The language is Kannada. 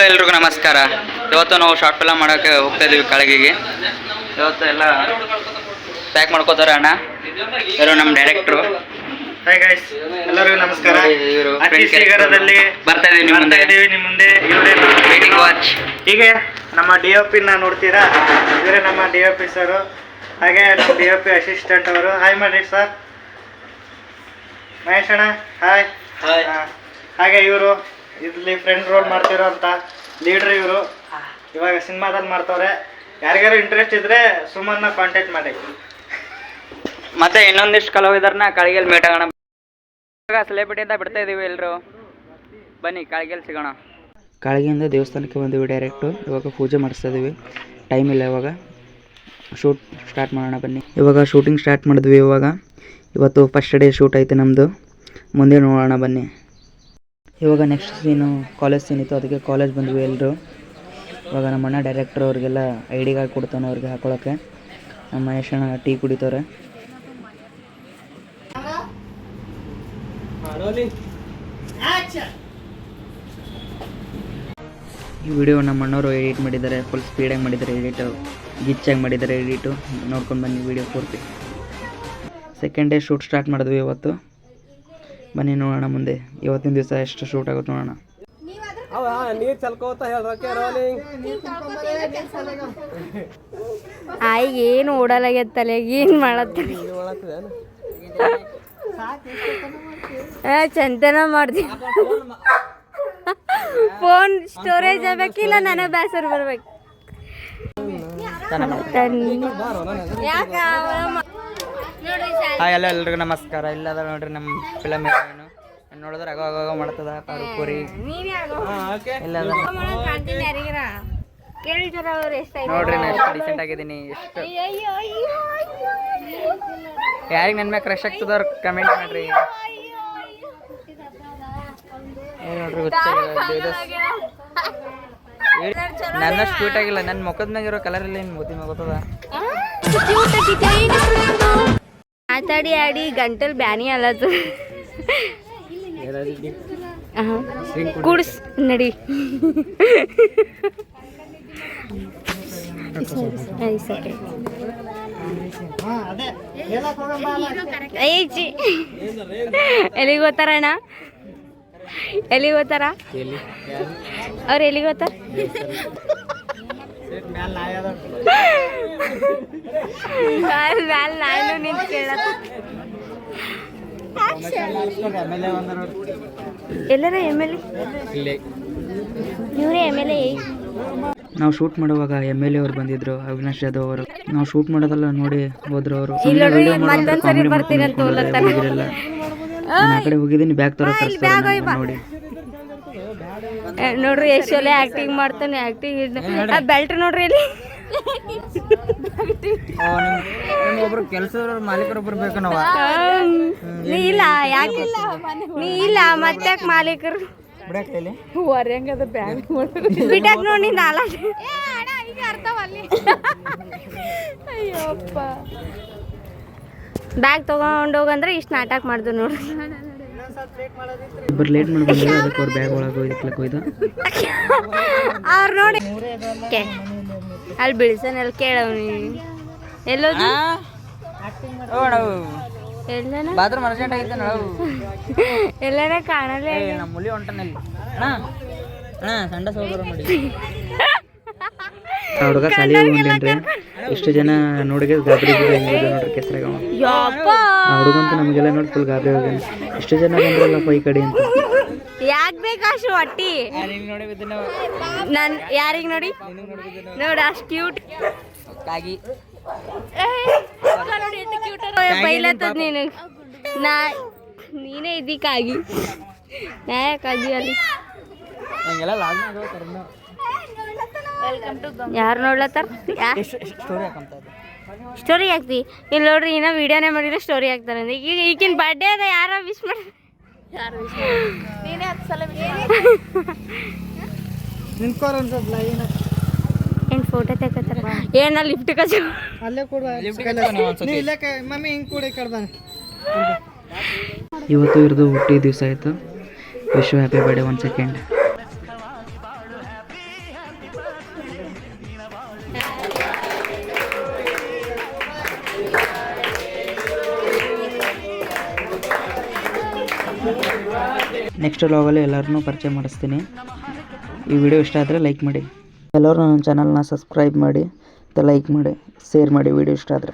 ಎಲ್ರಿಗೂ ನಮಸ್ಕಾರ. ಇವತ್ತು ನಾವು ಶಾರ್ಟ್ ಫಿಲಮ್ ಮಾಡೋಕ್ಕೆ ಹೋಗ್ತಾ ಇದೀವಿ ಕಳಗಿಗೆ. ಇವತ್ತು ಎಲ್ಲ ಪ್ಯಾಕ್ ಮಾಡ್ಕೋತಾರೆ ಅಣ್ಣ. ಇವರು ನಮ್ಮ ಡೈರೆಕ್ಟ್ರು. ಹಾಯ್ ಗೈಸ್, ಎಲ್ಲರಿಗೂ ನಮಸ್ಕಾರ. ಇವರು ಶ್ರೀಗರದಲ್ಲಿ ಬರ್ತಾ ಇದೀವಿ ನಿಮ್ಮ ಮುಂದೆ ಇವರೇ ವೇಟಿಂಗ್ ವಾಚ್. ಹೀಗೆ ನಮ್ಮ DOP ನೋಡ್ತೀರಾ, ಇವರೇ ನಮ್ಮ DOP ಸರು. ಹಾಗೆ ನಮ್ಮ DOP ಅಸಿಸ್ಟೆಂಟ್ ಅವರು. ಹಾಯ್ ಮಾಡಿ ಸರ್. ಮಹೇಶ್ ಅಣ್ಣ ಹಾಯ್. ಹಾಗೆ ಇವರು ಇಲ್ಲಿ ಫ್ರೆಂಡ್ ರೋಲ್ ಮಾಡ್ತಿರೋ ಅಂತ ಲೀಡ್ರ್ ಇವರು. ಇವಾಗ ಸಿನಿಮಾದಲ್ಲಿ ಮಾಡ್ತವ್ರೆ. ಯಾರಿಗಾರು ಇಂಟ್ರೆಸ್ಟ್ ಇದ್ರೆ ಸುಮ್ಮನ್ನ ಕಾಂಟ್ಯಾಕ್ಟ್ ಮಾಡಿ. ಮತ್ತೆ ಇನ್ನೊಂದಿಷ್ಟು ಕಲಾವಿದರನ್ನ ಕಳಗಿಯಲ್ಲಿ ಮೀಟ್ ಆಗೋಣ. ಇವಾಗ ಸೆಲೆಬ್ರಿಟಿಯಿಂದ ಬಿಡ್ತಾ ಇದೀವಿ ಎಲ್ಲರೂ. ಬನ್ನಿ ಕಳಗಿಯಲ್ಲಿ ಸಿಗೋಣ. ಕಾಳಗಿಯಿಂದ ದೇವಸ್ಥಾನಕ್ಕೆ ಬಂದಿವಿ ಡೈರೆಕ್ಟು. ಇವಾಗ ಪೂಜೆ ಮಾಡಿಸ್ತಾ ಇದೀವಿ. ಟೈಮ್ ಇಲ್ಲ, ಇವಾಗ ಶೂಟ್ ಸ್ಟಾರ್ಟ್ ಮಾಡೋಣ ಬನ್ನಿ. ಇವಾಗ ಶೂಟಿಂಗ್ ಸ್ಟಾರ್ಟ್ ಮಾಡಿದ್ವಿ. ಇವತ್ತು ಫಸ್ಟ್ ಡೇ ಶೂಟ್ ಐತೆ ನಮ್ಮದು. ಮುಂದೆ ನೋಡೋಣ ಬನ್ನಿ. ಇವಾಗ ನೆಕ್ಸ್ಟ್ ಸೀನು ಕಾಲೇಜ್ ಸೀನ್ ಇತ್ತು, ಅದಕ್ಕೆ ಕಾಲೇಜ್ ಬಂದ್ವಿ ಎಲ್ಲರೂ. ಇವಾಗ ನಮ್ಮ ಅಣ್ಣ ಡೈರೆಕ್ಟ್ರ್ ಅವ್ರಿಗೆಲ್ಲ ID ಕಾರ್ಡ್ ಕೊಡ್ತಾನೆ ಅವ್ರಿಗೆ ಹಾಕೊಳ್ಳೋಕ್ಕೆ. ನಮ್ಮ ಮಹೇಶ್ ಅಣ್ಣ ಟೀ ಕುಡಿತವ್ರೆ. ಈ ವಿಡಿಯೋ ನಮ್ಮ ಅಣ್ಣವರು ಎಡಿಟ್ ಮಾಡಿದ್ದಾರೆ. ಫುಲ್ ಸ್ಪೀಡಾಗಿ ಮಾಡಿದ್ದಾರೆ ಎಡಿಟು, ಗಿಚ್ಚಾಗಿ ಮಾಡಿದ್ದಾರೆ ಎಡಿಟು. ನೋಡ್ಕೊಂಡು ಬನ್ನಿ ವಿಡಿಯೋ ಪೂರ್ತಿ. ಸೆಕೆಂಡ್ ಡೇ ಶೂಟ್ ಸ್ಟಾರ್ಟ್ ಮಾಡಿದ್ವಿ ಇವತ್ತು. ಬನ್ನಿ ನೋಡೋಣ ಮುಂದೆ ಇವತ್ತಿನ ದಿವಸ ಎಷ್ಟು ಶೂಟ್ ಆಗುತ್ತೆ ನೋಡೋಣ. ಆಯ್ಗೆ ಏನು ಓಡಲಾಗ್ಯದ ತಲೆಗೆ, ಏನು ಮಾಡತ್ತ ಚಂತನ ಮಾಡ್ತೀವಿ. ಫೋನ್ ಸ್ಟೋರೇಜ್ ಆಗ್ಬೇಕಿಲ್ಲ, ನನಗೆ ಬೇಸರ ಬರ್ಬೇಕು. ಹಾಯ್ ಎಲ್ರಿಗೂ ನಮಸ್ಕಾರ. ಇಲ್ಲದ ನೋಡ್ರಿ ನಮ್ಮ ಫಿಲಮ್ ಹೀರೋಯಿನು. ನೋಡಿದ್ರೆ ಆಗ ಮಾಡ್ತದ ಪಾರುಪುರಿ ನೋಡ್ರಿ. ನಾ ಎಷ್ಟು ಡಿಸೆಂಟ್ ಆಗಿದ್ದೀನಿ. ಎಷ್ಟು ಯಾರಿಗೆ ನನ್ನ ಮ್ಯಾಗ ಕ್ರಶ್ ಆಗ್ತದವ್ರು ಕಮೆಂಟ್ ಮಾಡ್ರಿ. ನೋಡ್ರಿ ನನ್ನ ಕ್ಯೂಟ್ ಆಗಿಲ್ಲ. ನನ್ನ ಮುಖದ ಮ್ಯಾಗ ಇರೋ ಕಲರ್ ಇಲ್ಲ. ಏನು ಗೊತ್ತದ ಮಾತಾಡಿ ಆಡಿ ಗಂಟಲ್ ಬ್ಯಾನಿ ಅಲ್ಲದು. ಕುಡ್ಸ್ ನಡಿ. ಎಲ್ಲಿಗೆ ಹೋಗ್ತಾರಣ್ಣ? ಎಲ್ಲಿಗೆ ಹೋಗ್ತಾರ ಅವ್ರು? ಎಲ್ಲಿಗೆ ಹೋಗ್ತಾರ? ನಾನು ನಿಂತು ಕೇಳತ್ತ ಎಲ್ಲರ MLA ಇವರೇ MLA. ನಾವು ಶೂಟ್ ಮಾಡುವಾಗ MLA ಅವ್ರು ಬಂದಿದ್ರು, ಅವಿನಾಶ್ ಜಾಧವ್ ಅವರು. ನಾವು ಶೂಟ್ ಮಾಡೋದಲ್ಲ ನೋಡಿ ಹೋದ್ರು ಅವರು. ಹೋಗಿರಲ್ಲ. ನಾನು ಆ ಕಡೆ ಹೋಗಿದ್ದೀನಿ, ಬ್ಯಾಗ್ ತರೋಕೆ ನೋಡಿ. ನೋಡ್ರಿ ಎಷ್ಟು ಒಳ್ಳೆ ಆಕ್ಟಿಂಗ್ ಮಾಡ್ತಾನೆ. ಆಕ್ಟಿಂಗ್ ಬೆಲ್ಟ್ ನೋಡ್ರಿ ಇಲ್ಲಿ. ಒಬ್ರು ಕೆಲಸದವ್ರ ಮಾಲೀಕರೊಬ್ರು ಬೇಕು ನಾವು. ನೀ ಇಲ್ಲ, ಯಾಕಿಲ್ಲ? ನೀ ಇಲ್ಲ ಮತ್ತೆ ಮಾಲೀಕರು ಹೊರಂಗದ ಬ್ಯಾಗ್ ಬಿಟ್ಟಾಗ ನೋಡಿ ನಾಲ. ಅಯ್ಯಪ್ಪ, ಬ್ಯಾಗ್ ತಗೊಂಡು ಹೋಗಂದ್ರೆ ಇಷ್ಟು ನಾಟಕ ಮಾಡ್ದು ನೋಡ್ರಿ. ಇಬ್ಬರು ಲೇಟ್ ಮಾಡಿ ಬಂದ್ರೆ ಅದಕ್ಕೆ ಅವ್ರ ಬ್ಯಾಗ್ ಒಳಗೆ ಹೋಯ್ದು ಅವ್ರು ನೋಡಿ ಅಲ್ಲಿ ಬಿಳ್ಸನಲ್ಲಿ ಕೇಳವ್ನಿ. ಎಲ್ಲೋದು? ಬಾತ್ರೂಮ್ ಅರ್ಜೆಂಟ್ ಆಗಿದ್ದೆ ನಾವು. ಎಲ್ಲಾರ ಕಾಣಲ್ಲ. ನಮ್ಮ ಮುಲಿ ಹೊಂಟನಲ್ಲಿ ಸಂಡ ಸೋದರ ನೋಡಿ. ಹುಡುಗ ಸಾಲಿ ಹೋಗ್ಲೇನ್ರಿ. ಇಷ್ಟು ಜನ ನೋಡಿಗೆ ಗಾಬರಿ ನೋಡ್ರಿ ಕೆಸರಾಗ. ಆ ಹುಡುಗಂತೂ ನಮಗೆಲ್ಲ ನೋಡಿ ಫುಲ್ ಗಾಬರಿ ಹೋಗ್ಯಾನ. ಇಷ್ಟು ಜನ ಬಂದ್ರಲ್ಲಪ್ಪ ಈ ಕಡೆ ಅಂತ. ಯಾಕೆ ಬೇಕಾಶು ಹೊಟ್ಟಿ ನನ್ ಯಾರಿಗೆ ನೋಡಿ ನೋಡ ಅಷ್ಟು ಕ್ಯೂಟ್ ಕಾಗಿ ಬೈಲತ್ತದ ನೀನು. ನೀನೇ ಇದ್ದಿ ಕಾಗಿ. ನಾ ಯಾಕಾಗಿ ಅಲ್ಲಿ ಯಾರು ನೋಡ್ಲತ್ತಾರ? ಸ್ಟೋರಿ ಹಾಕ್ತಿ ಇಲ್ಲಿ ನೋಡ್ರಿ. ಇನ್ನೂ ವಿಡಿಯೋನೇ ಮಾಡಿದ್ರೆ ಸ್ಟೋರಿ ಹಾಕ್ತಾರೆ. ಈಗ ಈಗಿನ ಬರ್ಡೇ ಅದ, ಯಾರ ವಿಶ್ ಮಾಡಿ? ಏನು ಫೋಟೋ ತೆಗತ್ತಾರ? ಏನ ಲಿಫ್ಟ್ ಕಚ್ಚ ಅಲ್ಲೇ ಕೊಡು. ಮಮ್ಮಿ ಹಿಂಗೆ ಕೂಡ ಕಡ್ದಾನೆ. ಇವತ್ತು ಇವ್ರದ್ದು ಹುಟ್ಟಿ ದಿವಸ ಆಯಿತು. Wish happy birthday. 1 second. Next ವ್ಲಾಗಲ್ಲಿ ಎಲ್ಲರನ್ನೂ ಪರಿಚಯ ಮಾಡಿಸ್ತೀನಿ. ಈ ವಿಡಿಯೋ ಇಷ್ಟ ಆದರೆ ಲೈಕ್ ಮಾಡಿ. ಎಲ್ಲರೂ ನನ್ನ ಚಾನಲ್ನ ಸಬ್ಸ್ಕ್ರೈಬ್ ಮಾಡಿ ಮತ್ತು ಲೈಕ್ ಮಾಡಿ, ಶೇರ್ ಮಾಡಿ ವಿಡಿಯೋ ಇಷ್ಟ ಆದರೆ.